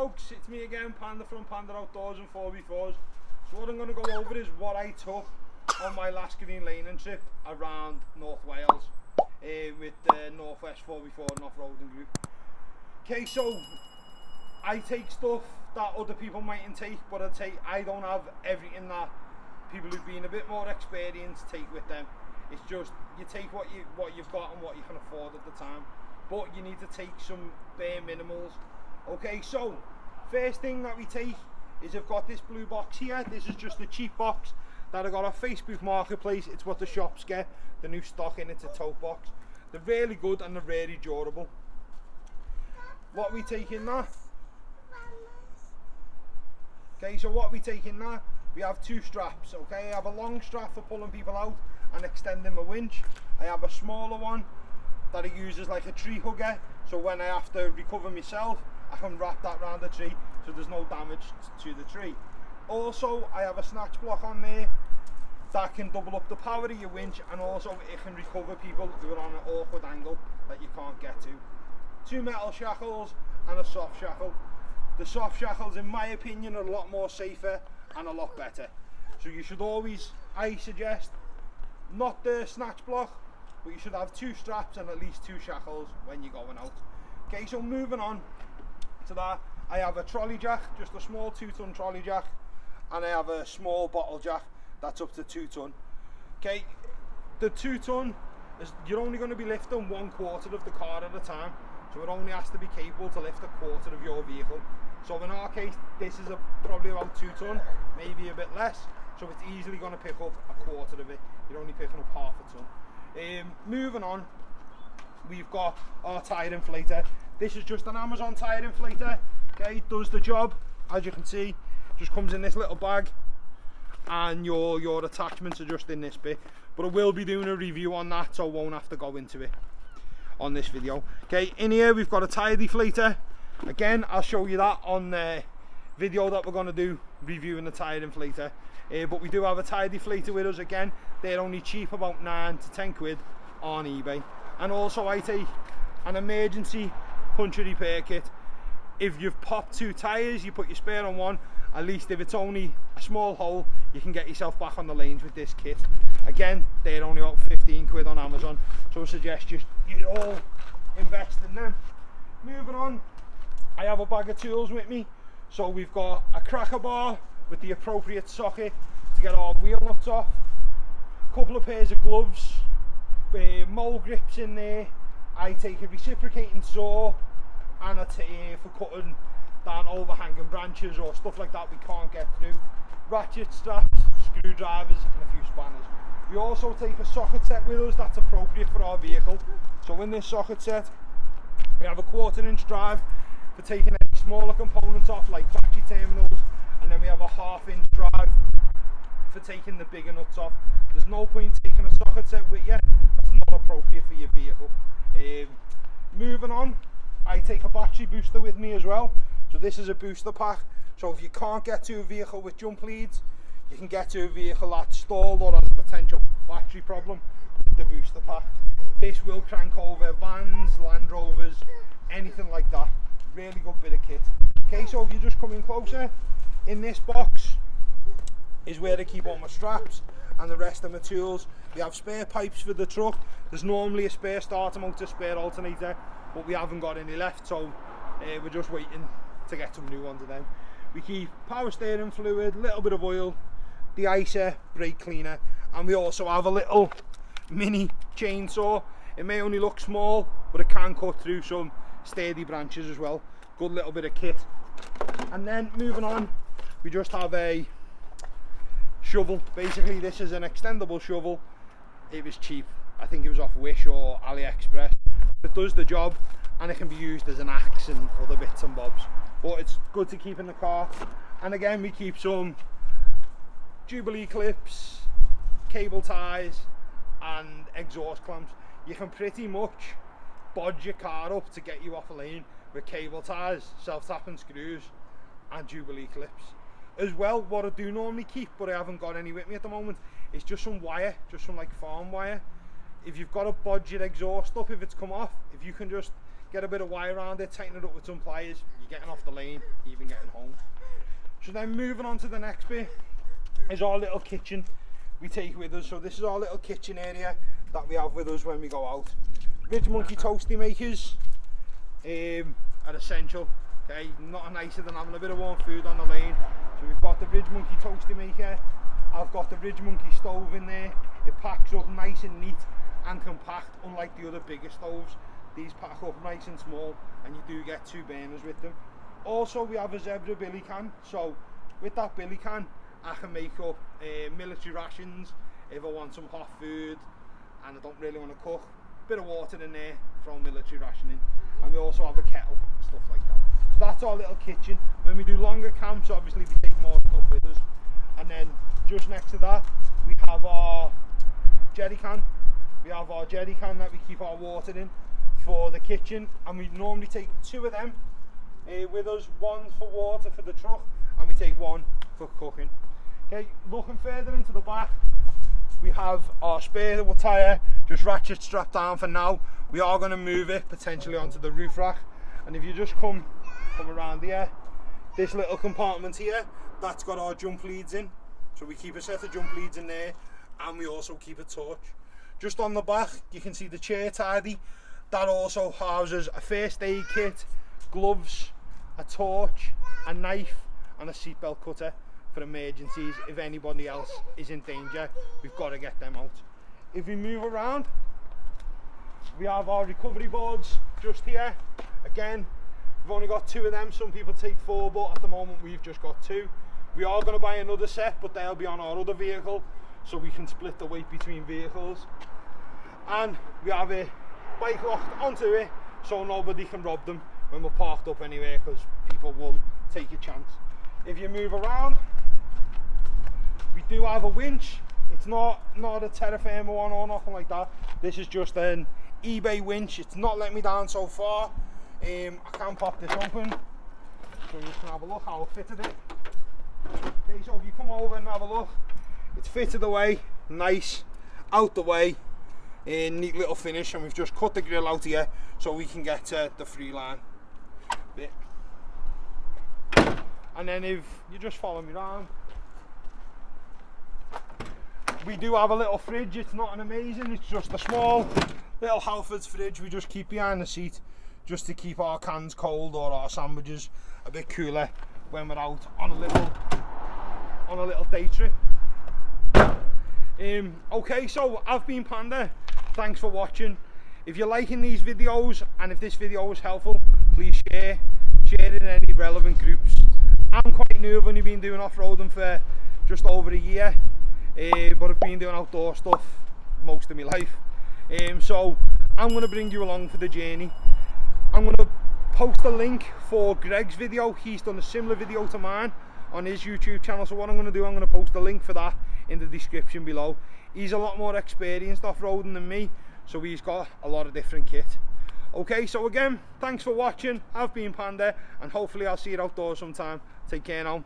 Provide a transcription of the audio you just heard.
folks, it's me again, Panda from Panda Outdoors and 4x4s. So what I'm going to go over is what I took on my last green laning trip around North Wales with the Northwest 4x4 and off-roading group. Okay, so I take stuff that other people mightn't take, but I don't have everything that people who've been a bit more experienced take with them. It's just you take what you've got and what you can afford at the time, but you need to take some bare minimals. Okay, so first thing that we take is I've got this blue box here. This is just a cheap box that I got off Facebook Marketplace. It's what the shops get, the new stock in. It's a tote box. They're really good and they're really durable. What we take in there? Okay, so what we take in there, we have two straps. Okay, I have a long strap for pulling people out and extending my winch. I have a smaller one that I use as like a tree hugger, so when I have to recover myself, I can wrap that around the tree so there's no damage to the tree. Also, I have a snatch block on there that can double up the power of your winch, and also it can recover people who are on an awkward angle that you can't get to. Two metal shackles and a soft shackle. The soft shackles, in my opinion, are a lot more safer and a lot better. So you should always, I suggest, not the snatch block, but you should have two straps and at least two shackles when you're going out. Okay, so moving on to that, I have a trolley jack, just a small 2-ton trolley jack, and I have a small bottle jack that's up to 2 ton. Okay, the 2 ton is, you're only going to be lifting 1/4 of the car at a time, so it only has to be capable to lift 1/4 of your vehicle. So in our case, this is probably about 2 ton, maybe a bit less, so it's easily going to pick up 1/4 of it. You're only picking up 1/2 ton. Moving on, we've got our tyre inflator. This is just an Amazon tyre inflator. Okay, it does the job, as you can see. Just comes in this little bag, and your attachments are just in this bit. But I will be doing a review on that, so I won't have to go into it on this video. Okay, in here we've got a tyre deflator. Again, I'll show you that on the video that we're going to do reviewing the tyre inflator. But we do have a tyre deflator with us. Again, they're only cheap, about 9 to 10 quid on eBay. And also I take an emergency puncture repair kit. If you've popped 2 tyres, you put your spare on one. At least if it's only a small hole, you can get yourself back on the lanes with this kit. Again, they're only about 15 quid on Amazon, so I suggest you all invest in them. Moving on, I have a bag of tools with me. So we've got a cracker bar with the appropriate socket to get our wheel nuts off, a couple of pairs of gloves, mole grips in there. I take a reciprocating saw and a tape for cutting down overhanging branches or stuff like that we can't get through, ratchet straps, screwdrivers and a few spanners. We also take a socket set with us that's appropriate for our vehicle. So in this socket set we have a 1/4 inch drive for taking any smaller components off like battery terminals, and then we have a 1/2 inch drive for taking the bigger nuts off. There's no point taking a socket set with you that's not appropriate for your vehicle. Moving on, I take a battery booster with me as well. So this is a booster pack, so if you can't get to a vehicle with jump leads, you can get to a vehicle that's stalled or has a potential battery problem with the booster pack. This will crank over vans, Land Rovers, anything like that. Really good bit of kit. Okay, so if you just come in closer, in this box is where I keep all my straps and the rest of my tools. We have spare pipes for the truck. There's normally a spare starter motor, spare alternator, but we haven't got any left, so we're just waiting to get some new ones of them. We keep power steering fluid, little bit of oil, de-icer, brake cleaner, and we also have a little mini chainsaw. It may only look small, but it can cut through some sturdy branches as well. Good little bit of kit. And then moving on, we just have a shovel. Basically this is an extendable shovel. It was cheap, I think it was off Wish or AliExpress. It does the job and it can be used as an axe and other bits and bobs, but it's good to keep in the car. And again, we keep some Jubilee clips, cable ties and exhaust clamps. You can pretty much bodge your car up to get you off a lane with cable ties, self-tapping screws and Jubilee clips. As well, what I do normally keep, but I haven't got any with me at the moment, is just some wire, just some like farm wire. If you've got to bodge your exhaust up if it's come off, if you can just get a bit of wire around it, tighten it up with some pliers, you're getting off the lane, even getting home. So then moving on to the next bit is our little kitchen we take with us. So this is our little kitchen area that we have with us when we go out. Ridge Monkey toasty makers are essential. Okay, nothing nicer than having a bit of warm food on the lane. So we've got the Ridge Monkey toasty maker. I've got the Ridge Monkey stove in there. It packs up nice and neat and compact, unlike the other bigger stoves. These pack up nice and small, and you do get 2 burners with them. Also, we have a Zebra billy can. So with that billy can, I can make up military rations if I want some hot food and I don't really want to cook. Bit of water in there, throw military rationing. And we also have a kettle, stuff like that. So that's our little kitchen. When we do longer camps, obviously we take more stuff with us. And then just next to that, we have our jerry can. We have our jerry can that we keep our water in for the kitchen, and we normally take 2 of them with us. One for water for the truck, and we take 1 for cooking. Okay, looking further into the back, we have our spare tyre, just ratchet strapped down for now. We are going to move it potentially onto the roof rack, and if you just come around here, this little compartment here, that's got our jump leads in. So we keep a set of jump leads in there, and we also keep a torch. Just on the back, you can see the chair tidy. That also houses a first aid kit, gloves, a torch, a knife, and a seatbelt cutter for emergencies. If anybody else is in danger, we've got to get them out. If we move around, we have our recovery boards just here. Again, we've only got 2 of them. Some people take 4, but at the moment we've just got 2. We are going to buy another set, but they'll be on our other vehicle, so we can split the weight between vehicles. And we have a bike locked onto it, so nobody can rob them when we're parked up anywhere, because people will take a chance. If you move around, we do have a winch. It's not a terra firma one or nothing like that. This is just an eBay winch. It's not let me down so far. I can pop this open so you can have a look how I fitted it. Okay, so if you come over and have a look, it's fitted away, nice, out the way, neat little finish, and we've just cut the grill out here so we can get to the free line bit. And then if you just follow me around, we do have a little fridge. It's not an amazing, it's just a small little Halfords fridge we just keep behind the seat, just to keep our cans cold or our sandwiches a bit cooler when we're out on a little day trip. Okay, so I've been Panda. Thanks for watching. If you're liking these videos, and if this video was helpful, please share it in any relevant groups. I'm quite new. I've only been doing off-roading for just over a year, but I've been doing outdoor stuff most of my life. So I'm going to bring you along for the journey. I'm going to post a link for Greg's video. He's done a similar video to mine on his YouTube channel, so what I'm going to do, I'm going to post a link for that in the description below. He's a lot more experienced off-roading than me, so he's got a lot of different kit. Okay, so again, thanks for watching. I've been Panda, and hopefully I'll see you outdoors sometime. Take care now.